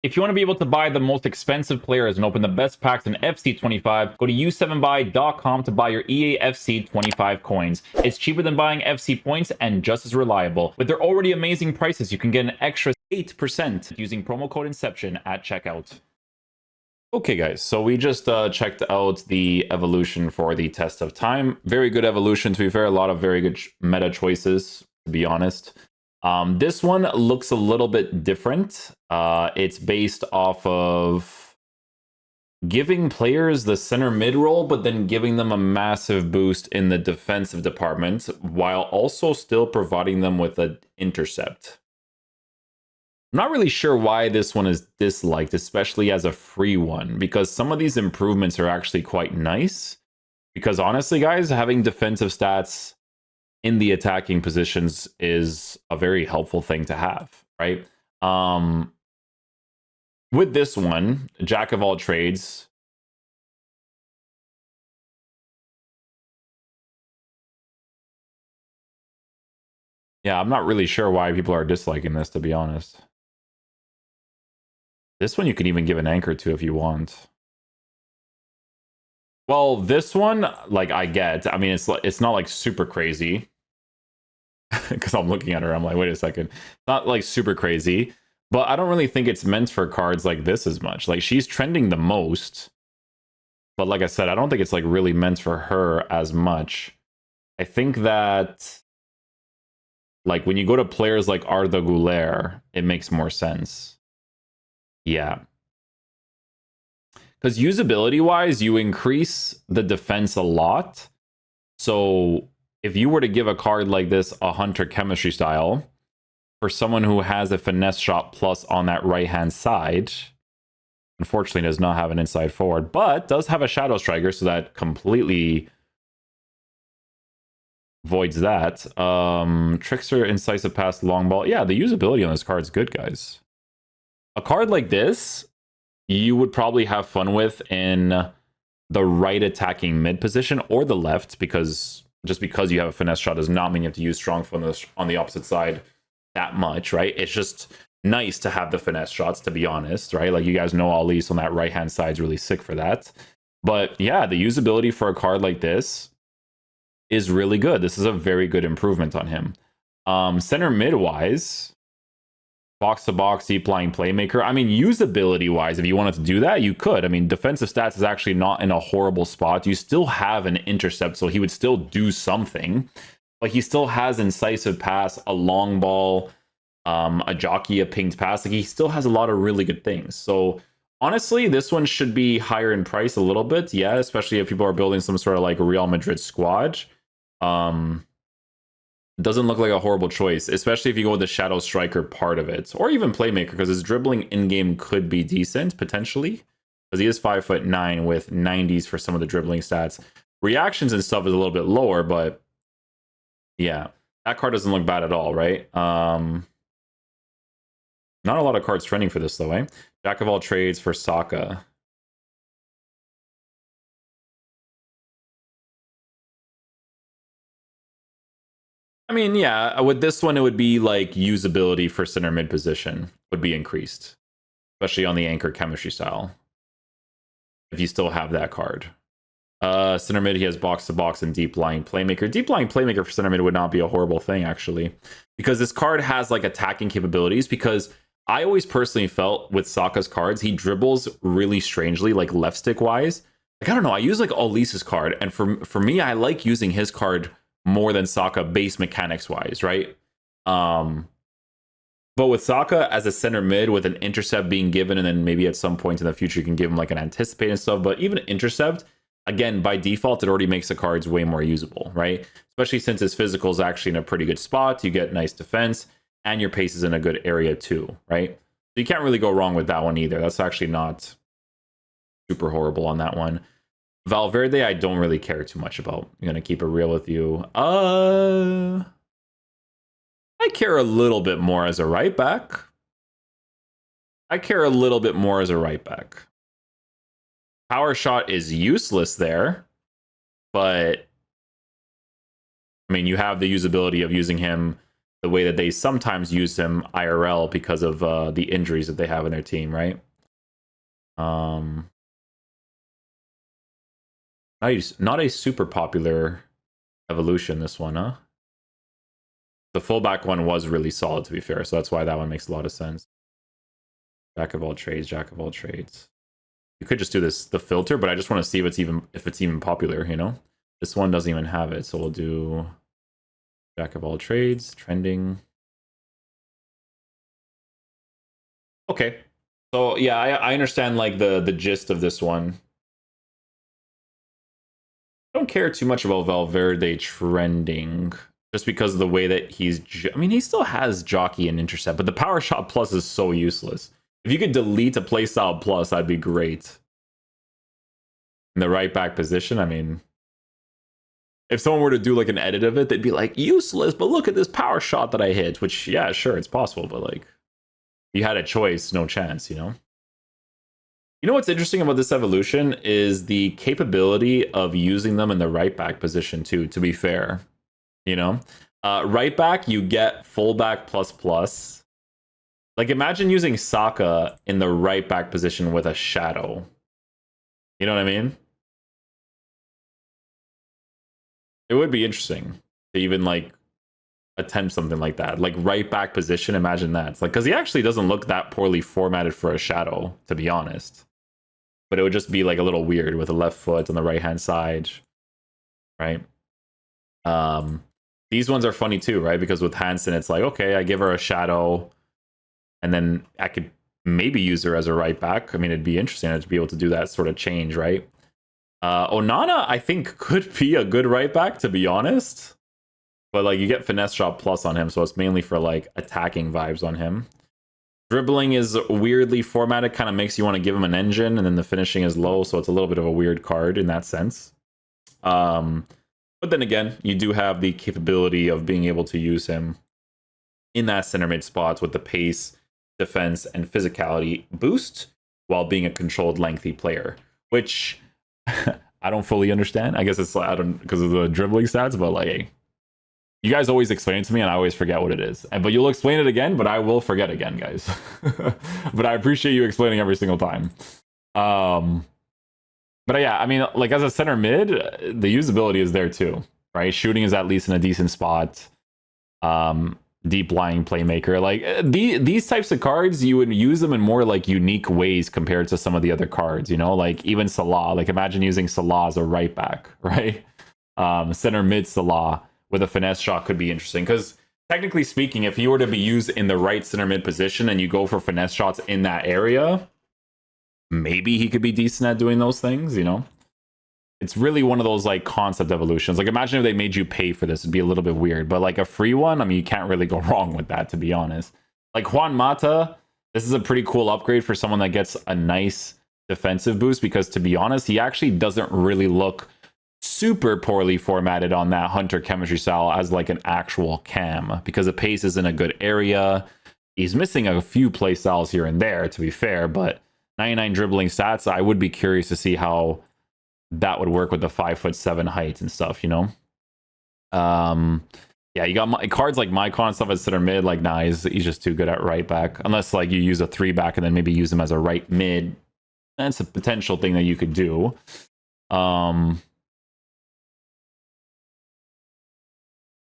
If you want to be able to buy the most expensive players and open the best packs in FC25, go to u7buy.com to buy your EA FC25 coins. It's cheaper than buying FC points and just as reliable. With their already amazing prices, you can get an extra 8% using promo code Inception at checkout. Okay, guys, so we just checked out the evolution for the test of time. Very good evolution, to be fair. A lot of very good meta choices, to be honest. This one looks a little bit different. It's based off of giving players the center mid role, but then giving them a massive boost in the defensive department, while also still providing them with an intercept. I'm not really sure why this one is disliked, especially as a free one, because some of these improvements are actually quite nice. Because honestly, guys, having defensive stats in the attacking positions is a very helpful thing to have, right? With this one, Jack of all trades, yeah, I'm not really sure why people are disliking this, to be honest. This one you can even give an anchor to if you want. Well, this one, like, I get. I mean, it's not like super crazy. Because I'm looking at her, I'm like, wait a second. Not like super crazy, but I don't really think it's meant for cards like this as much. Like, she's trending the most, but like I said, I don't think it's like really meant for her as much. I think that like when you go to players like Arda Güler, it makes more sense. Yeah. Because usability wise, you increase the defense a lot. So if you were to give a card like this a Hunter chemistry style for someone who has a finesse shot plus on that right hand side, unfortunately does not have an inside forward, but does have a shadow striker, so that completely voids that. Trickster, incisive pass, long ball. Yeah, the usability on this card is good, guys. A card like this, you would probably have fun with in the right attacking mid position or the left, because just because you have a finesse shot does not mean you have to use strong finesse on the opposite side that much, right? It's just nice to have the finesse shots, to be honest, right? Like, you guys know Ali's on that right hand side is really sick for that. But yeah, the usability for a card like this is really good. This is a very good improvement on him. Center mid wise, box to box, deep lying playmaker. I mean, usability wise, if you wanted to do that, you could. I mean, defensive stats is actually not in a horrible spot. You still have an intercept, so he would still do something. Like, he still has incisive pass, a long ball, a jockey, a pinged pass. Like, he still has a lot of really good things. So honestly, this one should be higher in price a little bit. Yeah, especially if people are building some sort of like Real Madrid squad. Doesn't look like a horrible choice, especially if you go with the shadow striker part of it, or even playmaker, because his dribbling in game could be decent potentially, because he is 5'9" with 90s for some of the dribbling stats. Reactions and stuff is a little bit lower, but yeah, that card doesn't look bad at all, right? Not a lot of cards trending for this though, eh? Jack of all trades for Saka. I mean, yeah, with this one, it would be like usability for center mid position would be increased, especially on the anchor chemistry style, if you still have that card. Center mid, he has box to box and deep lying playmaker. Deep lying playmaker for center mid would not be a horrible thing, actually, because this card has like attacking capabilities. Because I always personally felt with Saka's cards, he dribbles really strangely, like left stick wise. Like, I don't know, I use like Olise's card, and for me, I like using his card more than Saka base mechanics wise, right? But with Saka as a center mid with an intercept being given, and then maybe at some point in the future you can give him like an anticipate and stuff, but even an intercept, again, by default, it already makes the cards way more usable, right? Especially since his physical is actually in a pretty good spot. You get nice defense, and your pace is in a good area too, right? So you can't really go wrong with that one either. That's actually not super horrible on that one. Valverde, I don't really care too much about. I'm gonna keep it real with you. I care a little bit more as a right back. I care a little bit more as a right back. Power shot is useless there, but I mean, you have the usability of using him the way that they sometimes use him IRL because of the injuries that they have in their team, right? Not a super popular evolution, this one, huh? The fullback one was really solid, to be fair, so that's why that one makes a lot of sense. Jack of all trades, jack of all trades. You could just do this, the filter, but I just want to see if it's even popular, you know? This one doesn't even have it, so we'll do jack of all trades, trending. Okay. So yeah, I understand like the gist of this one. I don't care too much about Valverde trending, just because of the way that I mean, he still has jockey and intercept, but the power shot plus is so useless. If you could delete a playstyle plus, that'd be great. In the right back position, I mean, if someone were to do like an edit of it, they'd be like, useless, but look at this power shot that I hit, which, yeah, sure, it's possible, but like, you had a choice, no chance, you know? You know what's interesting about this evolution is the capability of using them in the right back position too, to be fair. You know? Right back, you get fullback plus plus. Like, imagine using Saka in the right back position with a shadow. You know what I mean? It would be interesting to even, like, attempt something like that. Like, right back position, imagine that. It's like, because he actually doesn't look that poorly formatted for a shadow, to be honest. But it would just be, like, a little weird with a left foot on the right-hand side. Right? These ones are funny too, right? Because with Hansen, it's like, okay, I give her a shadow, and then I could maybe use her as a right back. I mean, it'd be interesting to be able to do that sort of change, right? Onana, I think, could be a good right back, to be honest. But like, you get finesse shot plus on him, so it's mainly for like attacking vibes on him. Dribbling is weirdly formatted, kind of makes you want to give him an engine, and then the finishing is low, so it's a little bit of a weird card in that sense. But then again, you do have the capability of being able to use him in that center mid spot with the pace, defense, and physicality boost while being a controlled, lengthy player, which I don't fully understand. I guess it's like, I don't, because of the dribbling stats, but like, hey, you guys always explain it to me and I always forget what it is. But you'll explain it again, but I will forget again, guys. But I appreciate you explaining every single time. But yeah, I mean, like, as a center mid, the usability is there too, right? Shooting is at least in a decent spot. Deep lying playmaker, like these types of cards, you would use them in more like unique ways compared to some of the other cards, you know, like even Salah. Like, imagine using Salah as a right back, right? Center mid Salah with a finesse shot could be interesting, because technically speaking, if he were to be used in the right center mid position and you go for finesse shots in that area, maybe he could be decent at doing those things, you know? It's really one of those like concept evolutions. Like, imagine if they made you pay for this, it'd be a little bit weird. But like a free one, I mean, you can't really go wrong with that, to be honest. Like Juan Mata, this is a pretty cool upgrade for someone that gets a nice defensive boost, because to be honest, he actually doesn't really look super poorly formatted on that Hunter chemistry style as like an actual cam, because the pace is in a good area. He's missing a few play styles here and there, to be fair, but 99 dribbling stats, I would be curious to see how that would work with the 5'7" height and stuff, you know? Yeah, you got cards like Mycon stuff at center mid, like, nah, he's just too good at right back. Unless like you use a 3-back and then maybe use him as a right mid. That's a potential thing that you could do.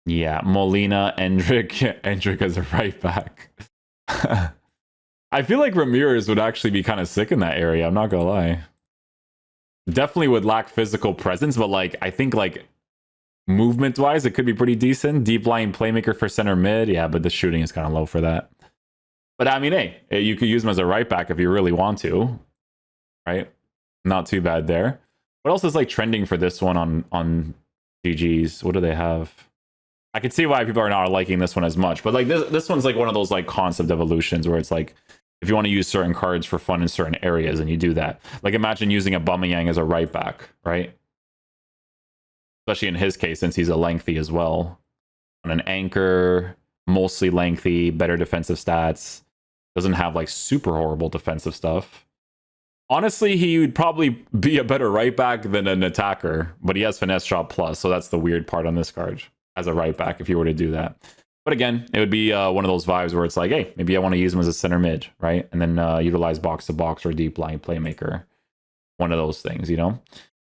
Yeah, Molina, Endrick as a right back. I feel like Ramirez would actually be kind of sick in that area, I'm not gonna lie. Definitely would lack physical presence, but like, I think like movement wise, it could be pretty decent. Deep lying playmaker for center mid, yeah, but the shooting is kind of low for that. But I mean, hey, you could use him as a right back if you really want to, right? Not too bad there. What else is like trending for this one on GG's? What do they have? I can see why people are not liking this one as much, but like this one's like one of those like concept evolutions where it's like, if you want to use certain cards for fun in certain areas, and you do that. Like, imagine using a Aubameyang as a right back, right? Especially in his case, since he's a lengthy as well. On an anchor, mostly lengthy, better defensive stats. Doesn't have like super horrible defensive stuff. Honestly, he would probably be a better right back than an attacker, but he has finesse shot plus, so that's the weird part on this card as a right back if you were to do that. But again, it would be one of those vibes where it's like, hey, maybe I want to use him as a center mid, right? And then utilize box to box or deep line playmaker. One of those things, you know?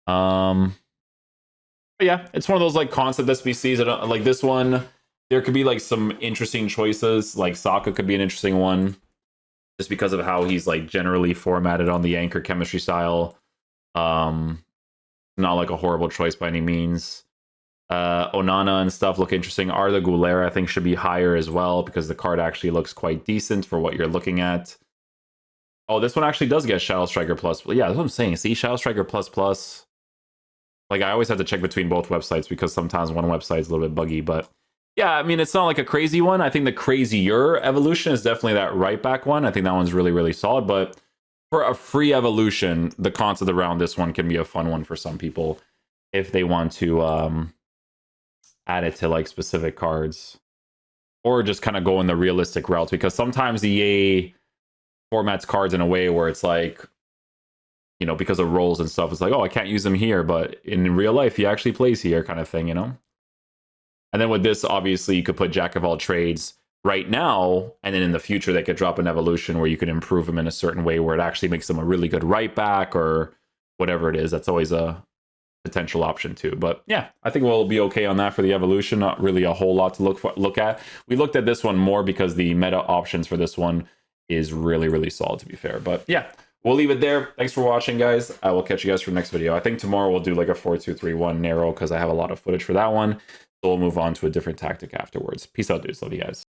But yeah, it's one of those like concept SBCs. Like this one, there could be like some interesting choices. Like Saka could be an interesting one, just because of how he's like generally formatted on the anchor chemistry style. Not like a horrible choice by any means. Onana and stuff look interesting. Arda Güler, I think, should be higher as well because the card actually looks quite decent for what you're looking at. Oh, this one actually does get Shadow Striker plus. Yeah, that's what I'm saying. See, Shadow Striker plus plus. Like, I always have to check between both websites because sometimes one website is a little bit buggy. But yeah, I mean, it's not like a crazy one. I think the crazier evolution is definitely that right back one. I think that one's really, really solid. But for a free evolution, the concept around this one can be a fun one for some people if they want to add it to like specific cards, or just kind of go in the realistic route, because sometimes the EA formats cards in a way where it's like, you know, because of roles and stuff, it's like, oh, I can't use him here, but in real life he actually plays here, kind of thing, you know. And then with this, obviously you could put Jack of all trades right now, and then in the future they could drop an evolution where you could improve him in a certain way where it actually makes him a really good right back or whatever it is. That's always a potential option too. But yeah, I think we'll be okay on that for the evolution. Not really a whole lot to look at. We looked at this one more because the meta options for this one is really, really solid, to be fair. But yeah, we'll leave it there. Thanks for watching, guys. I will catch you guys for the next video. I think tomorrow we'll do like a 4-2-3-1 narrow because I have a lot of footage for that one. So we'll move on to a different tactic afterwards. Peace out, dudes. Love you guys.